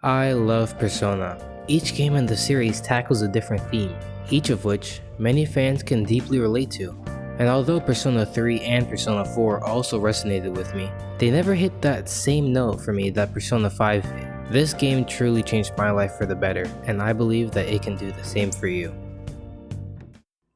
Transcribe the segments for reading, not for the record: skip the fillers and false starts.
I love Persona. Each game in the series tackles a different theme, each of which many fans can deeply relate to. And although Persona 3 and Persona 4 also resonated with me, they never hit that same note for me that Persona 5 hit. This game truly changed my life for the better, and I believe that it can do the same for you.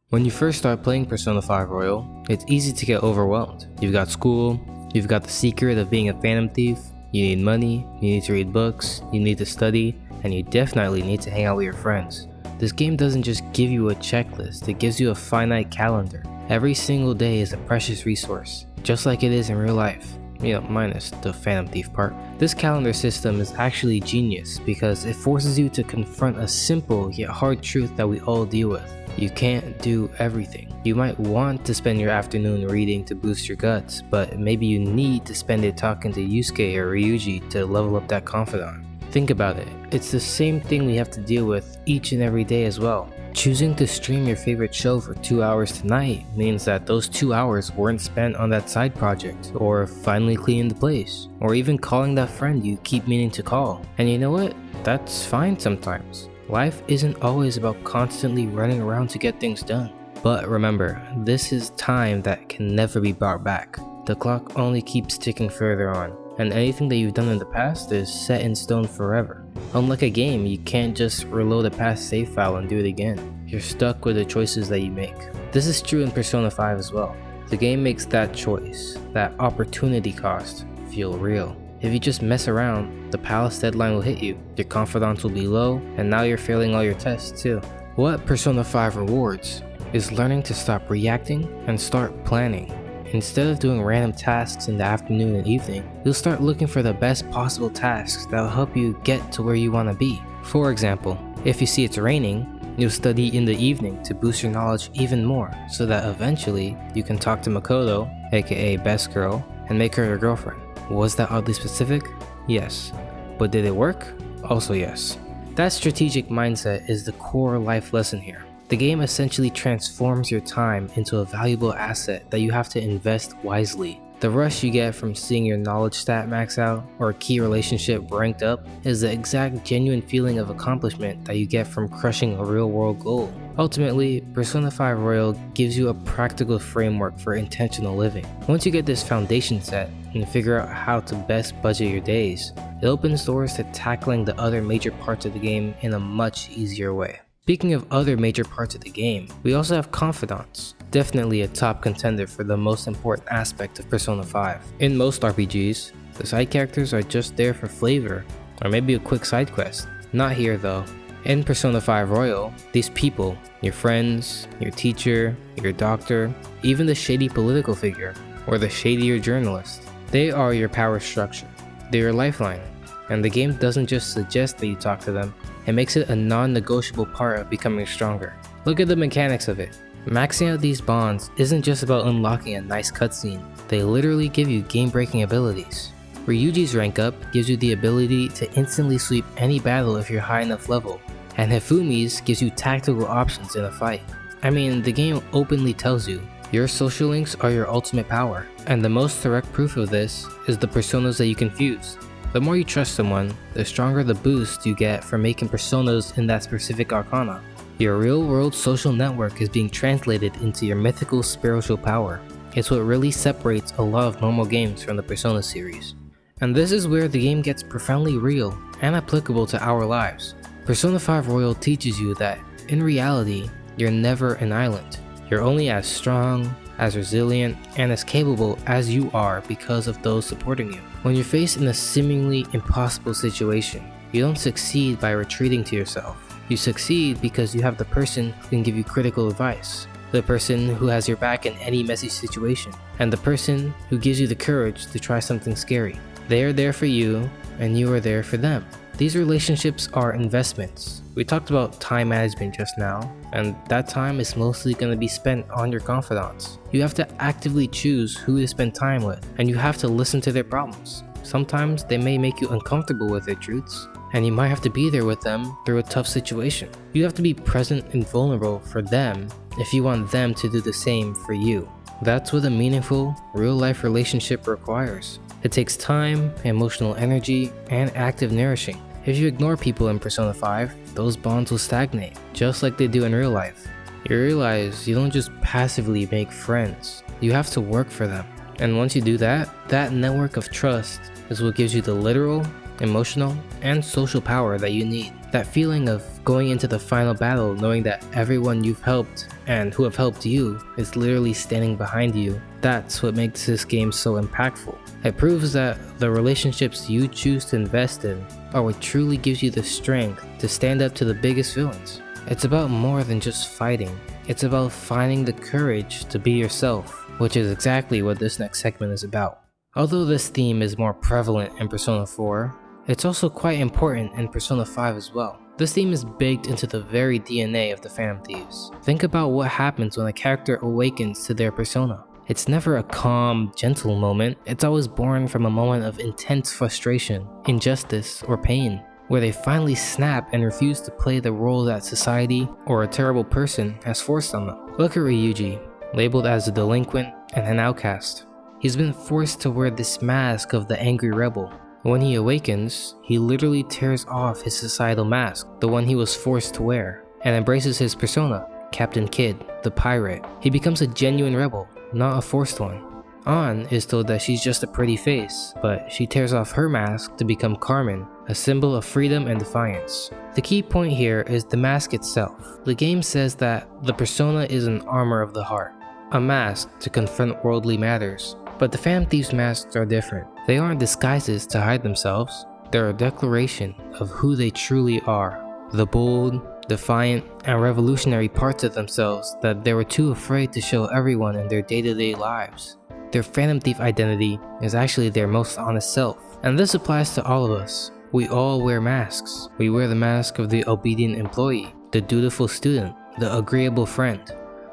When you first start playing Persona 5 Royal, it's easy to get overwhelmed. You've got school, you've got the secret of being a phantom thief, you need money, you need to read books, you need to study, and you definitely need to hang out with your friends. This game doesn't just give you a checklist, it gives you a finite calendar. Every single day is a precious resource, just like it is in real life. Minus the Phantom Thief part. This calendar system is actually genius because it forces you to confront a simple yet hard truth that we all deal with. You can't do everything. You might want to spend your afternoon reading to boost your guts, but maybe you need to spend it talking to Yusuke or Ryuji to level up that confidant. Think about it, it's the same thing we have to deal with each and every day as well. Choosing to stream your favorite show for 2 hours tonight means that those 2 hours weren't spent on that side project, or finally cleaning the place, or even calling that friend you keep meaning to call. And you know what? That's fine sometimes. Life isn't always about constantly running around to get things done. But remember, this is time that can never be brought back. The clock only keeps ticking further on, and anything that you've done in the past is set in stone forever. Unlike a game, you can't just reload a past save file and do it again. You're stuck with the choices that you make. This is true in Persona 5 as well. The game makes that choice, that opportunity cost, feel real. If you just mess around, the palace deadline will hit you, your confidence will be low, and now you're failing all your tests too. What Persona 5 rewards is learning to stop reacting and start planning. Instead of doing random tasks in the afternoon and evening, you'll start looking for the best possible tasks that will help you get to where you want to be. For example, if you see it's raining, you'll study in the evening to boost your knowledge even more, so that eventually you can talk to Makoto, aka Best Girl, and make her your girlfriend. Was that oddly specific? Yes. But did it work? Also yes. That strategic mindset is the core life lesson here. The game essentially transforms your time into a valuable asset that you have to invest wisely. The rush you get from seeing your knowledge stat max out or a key relationship ranked up is the exact genuine feeling of accomplishment that you get from crushing a real world goal. Ultimately, Persona 5 Royal gives you a practical framework for intentional living. Once you get this foundation set and figure out how to best budget your days, it opens doors to tackling the other major parts of the game in a much easier way. Speaking of other major parts of the game, we also have Confidants, definitely a top contender for the most important aspect of Persona 5. In most RPGs, the side characters are just there for flavor, or maybe a quick side quest. Not here though. In Persona 5 Royal, these people, your friends, your teacher, your doctor, even the shady political figure, or the shadier journalist, they are your power structure. They're your lifeline, and the game doesn't just suggest that you talk to them, it makes it a non-negotiable part of becoming stronger. Look at the mechanics of it. Maxing out these bonds isn't just about unlocking a nice cutscene, they literally give you game-breaking abilities. Ryuji's rank up gives you the ability to instantly sweep any battle if you're high enough level, and Hifumi's gives you tactical options in a fight. I mean, the game openly tells you, your social links are your ultimate power, and the most direct proof of this is the personas that you can fuse. The more you trust someone, the stronger the boost you get from making personas in that specific arcana. Your real-world social network is being translated into your mythical spiritual power. It's what really separates a lot of normal games from the Persona series. And this is where the game gets profoundly real and applicable to our lives. Persona 5 Royal teaches you that, in reality, you're never an island. You're only as strong, as resilient, and as capable as you are because of those supporting you. When you're faced in a seemingly impossible situation, you don't succeed by retreating to yourself. You succeed because you have the person who can give you critical advice, the person who has your back in any messy situation, and the person who gives you the courage to try something scary. They are there for you, and you are there for them. These relationships are investments. We talked about time management just now, and that time is mostly going to be spent on your confidants. You have to actively choose who to spend time with, and you have to listen to their problems. Sometimes they may make you uncomfortable with their truths, and you might have to be there with them through a tough situation. You have to be present and vulnerable for them if you want them to do the same for you. That's what a meaningful, real-life relationship requires. It takes time, emotional energy, and active nourishing. If you ignore people in Persona 5, those bonds will stagnate, just like they do in real life. You realize you don't just passively make friends, you have to work for them. And once you do that, that network of trust is what gives you the literal, emotional, and social power that you need. That feeling of going into the final battle knowing that everyone you've helped and who have helped you is literally standing behind you, that's what makes this game so impactful. It proves that the relationships you choose to invest in are what truly gives you the strength to stand up to the biggest villains. It's about more than just fighting. It's about finding the courage to be yourself, which is exactly what this next segment is about. Although this theme is more prevalent in Persona 4, it's also quite important in Persona 5 as well. This theme is baked into the very DNA of the Phantom Thieves. Think about what happens when a character awakens to their persona. It's never a calm, gentle moment. It's always born from a moment of intense frustration, injustice, or pain, where they finally snap and refuse to play the role that society or a terrible person has forced on them. Look at Ryuji, labeled as a delinquent and an outcast. He's been forced to wear this mask of the angry rebel. When he awakens, he literally tears off his societal mask, the one he was forced to wear, and embraces his persona, Captain Kidd, the pirate. He becomes a genuine rebel, not a forced one. Ann is told that she's just a pretty face, but she tears off her mask to become Carmen, a symbol of freedom and defiance. The key point here is the mask itself. The game says that the persona is an armor of the heart, a mask to confront worldly matters. But the Phantom Thieves masks are different. They aren't disguises to hide themselves. They're a declaration of who they truly are. The bold, defiant, and revolutionary parts of themselves that they were too afraid to show everyone in their day-to-day lives. Their Phantom Thief identity is actually their most honest self. And this applies to all of us. We all wear masks. We wear the mask of the obedient employee, the dutiful student, the agreeable friend,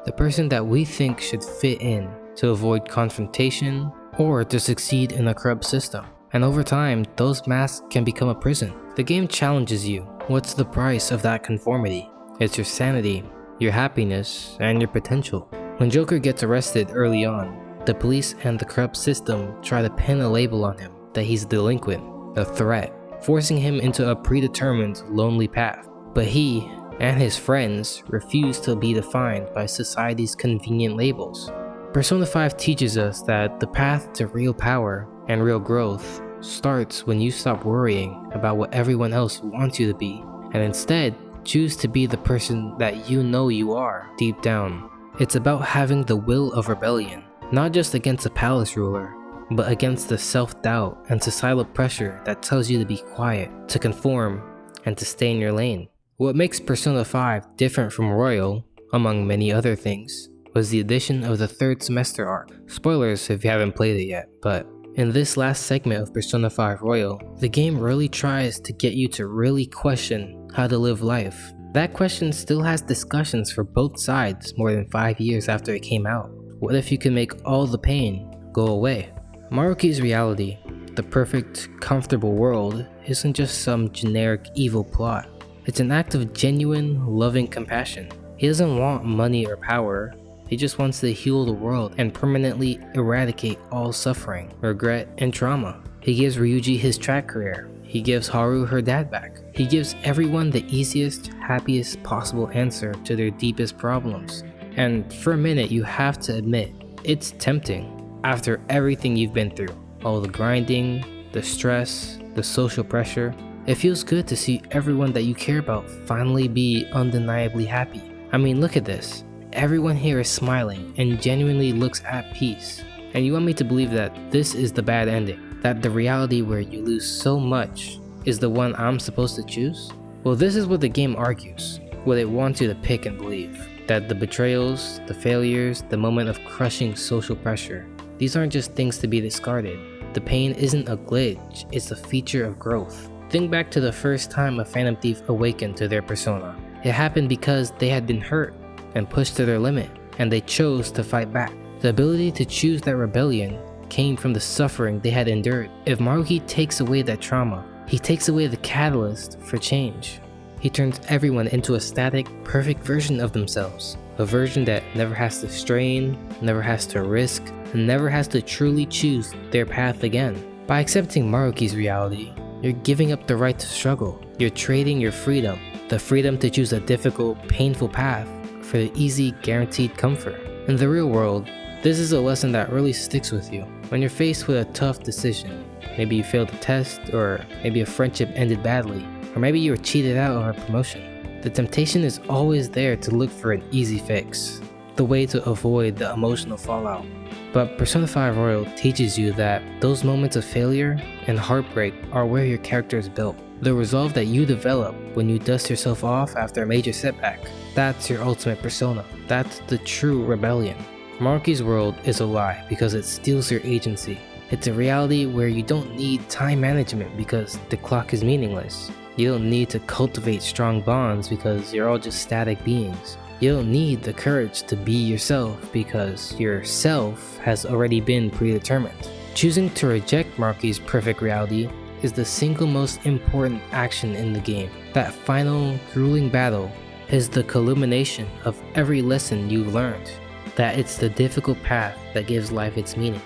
the person that we think should fit in to avoid confrontation or to succeed in a corrupt system. And over time, those masks can become a prison. The game challenges you. What's the price of that conformity? It's your sanity, your happiness, and your potential. When Joker gets arrested early on, the police and the corrupt system try to pin a label on him that he's a delinquent, a threat, forcing him into a predetermined, lonely path. But he and his friends refuse to be defined by society's convenient labels. Persona 5 teaches us that the path to real power and real growth starts when you stop worrying about what everyone else wants you to be, and instead choose to be the person that you know you are deep down. It's about having the will of rebellion, not just against a palace ruler, but against the self-doubt and societal pressure that tells you to be quiet, to conform, and to stay in your lane. What makes Persona 5 different from Royal, among many other things, was the addition of the third semester arc. Spoilers if you haven't played it yet, but in this last segment of Persona 5 Royal, the game really tries to get you to really question how to live life. That question still has discussions for both sides more than 5 years after it came out. What if you could make all the pain go away? Maruki's reality, the perfect, comfortable world, isn't just some generic evil plot. It's an act of genuine, loving compassion. He doesn't want money or power. He just wants to heal the world and permanently eradicate all suffering, regret, and trauma. He gives Ryuji his track career. He gives Haru her dad back. He gives everyone the easiest, happiest possible answer to their deepest problems. And for a minute, you have to admit, it's tempting. After everything you've been through, all the grinding, the stress, the social pressure, it feels good to see everyone that you care about finally be undeniably happy. I mean, look at this. Everyone here is smiling and genuinely looks at peace. And you want me to believe that this is the bad ending? That the reality where you lose so much is the one I'm supposed to choose? Well, this is what the game argues, what it wants you to pick and believe. That the betrayals, the failures, the moment of crushing social pressure, these aren't just things to be discarded. The pain isn't a glitch, it's a feature of growth. Think back to the first time a Phantom Thief awakened to their persona. It happened because they had been hurt and pushed to their limit, and they chose to fight back. The ability to choose that rebellion came from the suffering they had endured. If Maruki takes away that trauma, he takes away the catalyst for change. He turns everyone into a static, perfect version of themselves. A version that never has to strain, never has to risk, and never has to truly choose their path again. By accepting Maruki's reality, You're giving up the right to struggle. You're trading your freedom, the freedom to choose a difficult, painful path, for the easy, guaranteed comfort. In the real world, this is a lesson that really sticks with you. When you're faced with a tough decision, maybe you failed a test, or maybe a friendship ended badly, or maybe you were cheated out of a promotion, the temptation is always there to look for an easy fix, the way to avoid the emotional fallout. But Persona 5 Royal teaches you that those moments of failure and heartbreak are where your character is built. The resolve that you develop when you dust yourself off after a major setback, that's your ultimate persona. That's the true rebellion. Maruki's world is a lie because it steals your agency. It's a reality where you don't need time management because the clock is meaningless. You don't need to cultivate strong bonds because you're all just static beings. You don't need the courage to be yourself because your self has already been predetermined. Choosing to reject Maruki's perfect reality is the single most important action in the game. That final, grueling battle is the culmination of every lesson you've learned. That it's the difficult path that gives life its meaning.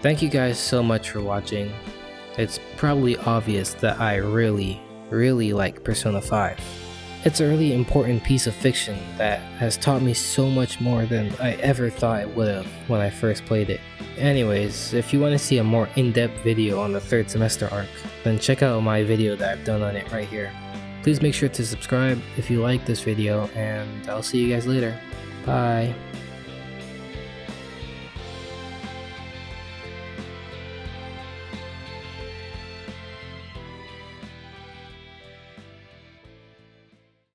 Thank you guys so much for watching. It's probably obvious that I really like Persona 5. It's a really important piece of fiction that has taught me so much more than I ever thought it would have when I first played it. Anyways, if you want to see a more in-depth video on the third semester arc, then check out my video that I've done on it right here. Please make sure to subscribe if you like this video, and I'll see you guys later. Bye.